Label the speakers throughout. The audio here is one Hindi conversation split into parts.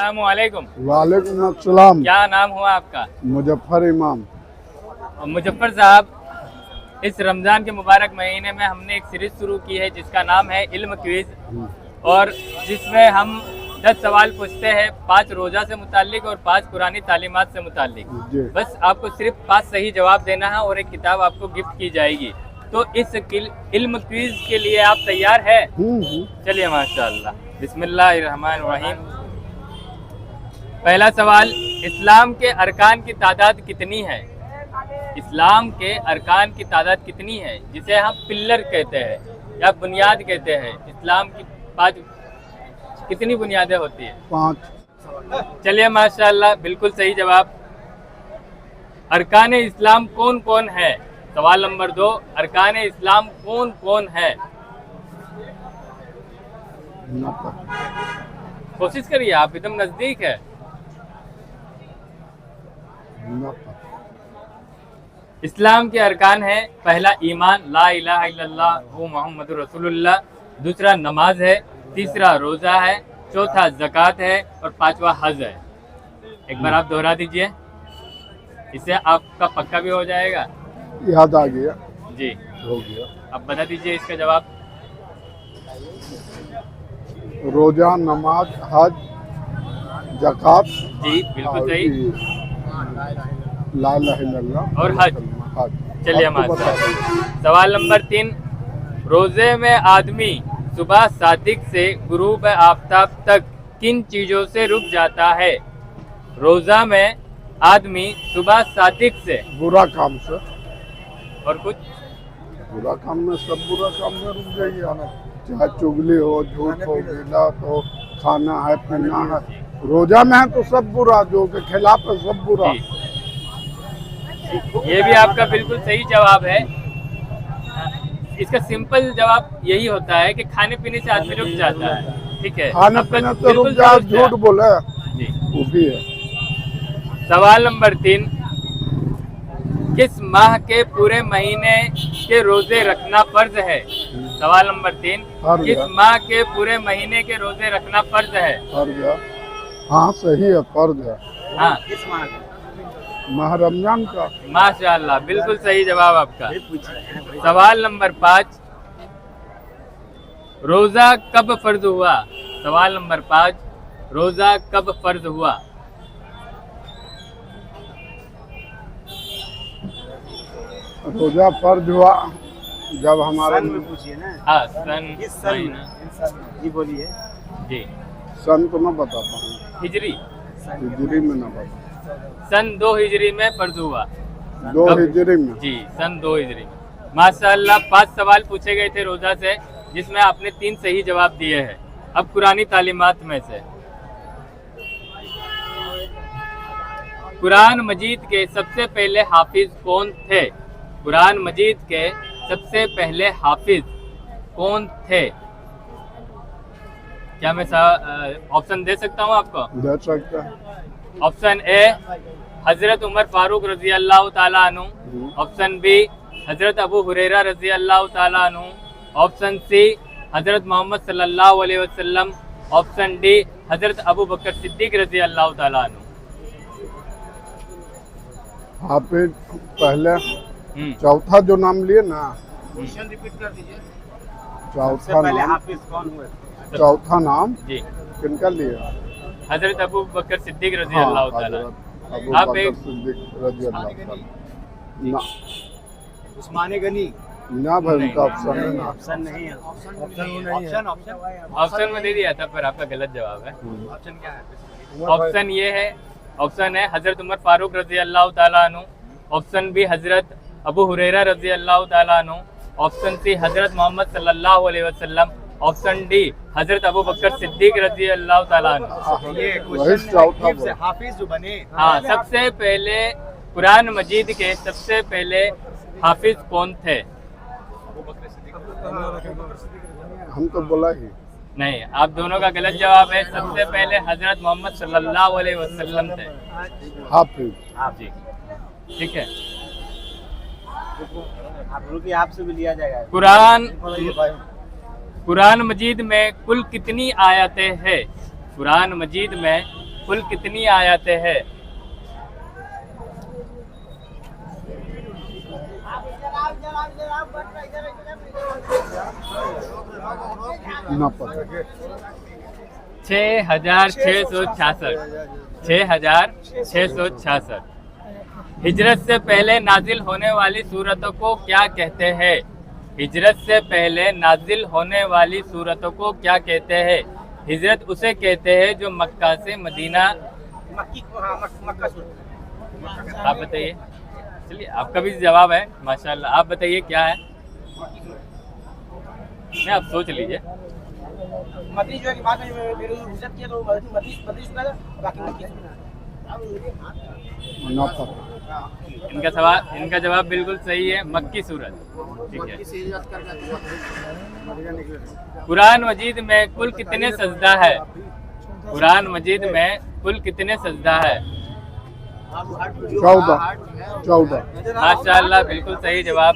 Speaker 1: अस्सलामुअलैकुम।
Speaker 2: वालेकुम अस्सलाम।
Speaker 1: क्या नाम हुआ आपका?
Speaker 2: मुजफ्फर इमाम।
Speaker 1: मुजफ्फर साहब, इस रमज़ान के मुबारक महीने में हमने एक सीरीज शुरू की है जिसका नाम है इल्म क्विज, और जिसमें हम 10 सवाल पूछते हैं, 5 रोज़ा से मुतालिक और 5 कुरानी तालीमात से मुतालिक। बस आपको सिर्फ 5 सही जवाब देना है और एक किताब आपको गिफ्ट की जाएगी। तो इस इल्म क्विज के लिए आप तैयार है? चलिए माशाअल्लाह, बिस्मिल्लाहिर्रहमानिर्रहीम। पहला सवाल, इस्लाम के अरकान की तादाद कितनी है? इस्लाम के अरकान की तादाद कितनी है, जिसे हम पिल्लर कहते हैं या बुनियाद कहते हैं? इस्लाम की 5 कितनी बुनियादें होती है?
Speaker 2: 5।
Speaker 1: चलिए माशाअल्लाह, बिल्कुल सही जवाब। अरकान इस्लाम कौन कौन है? सवाल नंबर 2, अरकान इस्लाम कौन कौन है? कोशिश करिए, आप एकदम नजदीक है। इस्लाम के अरकान है, पहला ईमान, ला इलाहा इल्लल्लाह वो मोहम्मदुर रसूलुल्लाह। दूसरा नमाज है, तीसरा रोज़ा है, चौथा ज़कात है और 5वां हज है। एक बार आप दोहरा दीजिए, इससे आपका पक्का भी हो जाएगा।
Speaker 2: याद आ गया
Speaker 1: जी,
Speaker 2: हो गया।
Speaker 1: अब बता दीजिए इसका जवाब।
Speaker 2: रोजा, नमाज, हज, ज़कात।
Speaker 1: जी बिल्कुल सही।
Speaker 2: ला इलाहा इल्लल्लाह
Speaker 1: और हज। चलिए माशाअल्लाह। सवाल नंबर 3, रोज़े में आदमी सुबह सादिक से गुरूब आफताब तक किन चीज़ों से रुक जाता है? रोज़ा में आदमी सुबह सादिक से,
Speaker 2: बुरा काम से।
Speaker 1: और कुछ?
Speaker 2: बुरा काम में, सब बुरा काम में रुक जाइए ना, चाहे चुगली हो, झूठ हो, गिलास हो, खाना है, पीना है। रोजा में है तो सब बुरा, जो के खिलाफ है सब बुरा।
Speaker 1: ये भी आपका बिल्कुल सही जवाब है। इसका सिंपल जवाब यही होता है कि खाने पीने से आदमी रुक जाता है। ठीक है,
Speaker 2: खाने पीने से रुक जाए, झूठ बोले
Speaker 1: जी,
Speaker 2: वो भी है।
Speaker 1: सवाल नंबर 3, किस माह के पूरे महीने के रोजे रखना फर्ज है? सवाल नंबर 3, किस माह के पूरे महीने के रोजे रखना फर्ज है?
Speaker 2: फर्ज है, हाँ सही है, फर्ज है।
Speaker 1: हाँ, किस माह का?
Speaker 2: माह रमजान का।
Speaker 1: माशाअल्लाह, बिल्कुल सही जवाब आपका। सवाल नंबर 5, रोजा कब फर्ज हुआ? सवाल नंबर 5, रोजा कब फर्ज हुआ?
Speaker 2: रोजा फर्ज हुआ जब हमारे
Speaker 3: सन में पूछिए ना।
Speaker 1: हाँ, सन,
Speaker 3: किस सन में? जी बोलिए।
Speaker 1: जी,
Speaker 2: सन तो मैं बता पाऊँ,
Speaker 1: हिजरी।
Speaker 2: हिजरी में ना बता।
Speaker 1: सन 2 हिजरी में फर्ज हुआ।
Speaker 2: 2 हिजरी में?
Speaker 1: जी, सन 2 हिजरी में। माशाअल्लाह, 5 सवाल पूछे गए थे रोजा से, जिसमें आपने 3 सही जवाब दिए हैं। अब कुरानी तालीमात में से, कुरान मजीद के सबसे पहले हाफिज कौन थे? कुरान मजीद के सबसे पहले हाफिज कौन थे? क्या मैं ऑप्शन दे सकता हूँ आपको?
Speaker 2: दे सकता है।
Speaker 1: ऑप्शन ए, हजरत उमर फारूक रजी अल्लाह ताला अन्हु। ऑप्शन बी, हजरत अबू हुरैरा रजी अल्लाह ताला अन्हु। ऑप्शन सी, हजरत मोहम्मद सल्लल्लाहु अलैहि वसल्लम। ऑप्शन डी, हजरत अबू बकर सिद्दीक रजी अल्लाह ताला अन्हु।
Speaker 2: हाफिज पहले, चौथा जो नाम लिए ना,
Speaker 3: क्वेश्चन रिपीट कर दीजिए।
Speaker 2: चौथा
Speaker 3: पहले
Speaker 2: नाम,
Speaker 3: हाफिज कौन हुए?
Speaker 2: चौथा नाम
Speaker 1: जी,
Speaker 2: किनका लिए?
Speaker 1: हजरत अबू बकर सिद्दीक रजी
Speaker 2: हाँ,
Speaker 1: अल्लाह ताला।
Speaker 2: अबू
Speaker 1: आप
Speaker 2: बकर
Speaker 1: एक
Speaker 2: सिद्दीक रजी अल्लाह ताला। ना,
Speaker 3: उस्मान गनी।
Speaker 2: ना भाई, उनका ऑप्शन है ना।
Speaker 3: ऑप्शन नहीं है।
Speaker 1: ऑप्शन में दे दिया था, पर आपका गलत जवाब है।
Speaker 3: ऑप्शन क्या है?
Speaker 1: ऑप्शन ये है, ऑप्शन है हजरत उमर फारूक रजी अल्लाह ताला अन्हु। ऑप्शन बी, हजरत अबू हुरैरा रजी अल्लाह ताला अन्हु। ऑप्शन सी, हजरत मोहम्मद सल्लल्लाहु अलैहि वसल्लम। ऑप्शन डी, हजरत अबू बकर सिद्दीक रजी अल्लाह ताला अन्हु।
Speaker 3: ये
Speaker 2: वही चौथा
Speaker 3: से हाफिज जो बने।
Speaker 1: हाँ, सबसे पहले कुरान मजीद के सबसे पहले हाफिज कौन थे?
Speaker 2: हम तो बोला ही
Speaker 1: नहीं, आप दोनों का गलत जवाब है। सबसे पहले हजरत मोहम्मद सल्लल्लाहु अलैहि वसल्लम थे।
Speaker 2: हाफिज।
Speaker 1: आप जी, ठीक है।
Speaker 3: आप रुकिए, आपसे भी लिया जाएगा।
Speaker 1: कुरान मजीद में कुल कितनी आयतें हैं? कुरान मजीद में कुल कितनी आयतें हैं?
Speaker 2: ना पता।
Speaker 1: 6,666। 6,666। हिजरत से पहले नाजिल होने वाली सूरतों को क्या कहते हैं? हिजरत से पहले नाजिल होने वाली सूरतों को क्या कहते हैं? हिजरत उसे कहते हैं जो मक्का से मदीना। आप बताइए। चलिए, आपका भी जवाब है माशाल्लाह। आप बताइए क्या है? नहीं, आप सोच लीजिए।
Speaker 3: मदनी जो है कि बाद में मेरे को हिजरत किया तो मदनी शुक्र है, बाकी मक्की
Speaker 2: ना पता।
Speaker 1: इनका जवाब बिल्कुल सही है, मक्की सूरत। ठीक है। कुरान मजीद में कुल कितने सजदा है? कुरान मजीद में कुल कितने सजदा है?
Speaker 2: 14।
Speaker 1: माशाल्लाह, बिल्कुल सही जवाब।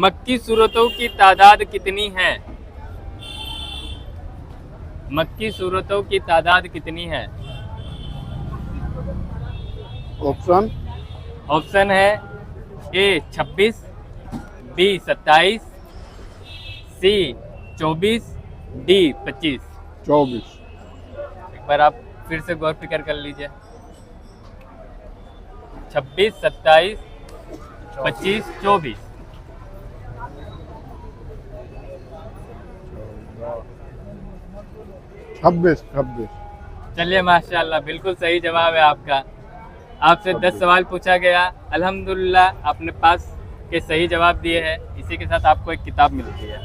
Speaker 1: मक्की सूरतों की तादाद कितनी है? मक्की सूरतों की तादाद कितनी है? ऑप्शन है ए 26, बी 27, सी 24, डी 25।
Speaker 2: 24।
Speaker 1: एक बार आप फिर से गौर फिक्र कर लीजिए। 26, 27, 25, 24।
Speaker 2: छब्बीस।
Speaker 1: चलिए, माशाल्लाह, बिल्कुल सही जवाब है आपका। आपसे 10 सवाल पूछा गया, अल्हम्दुलिल्लाह आपने पास के सही जवाब दिए हैं। इसी के साथ आपको एक किताब मिलती है।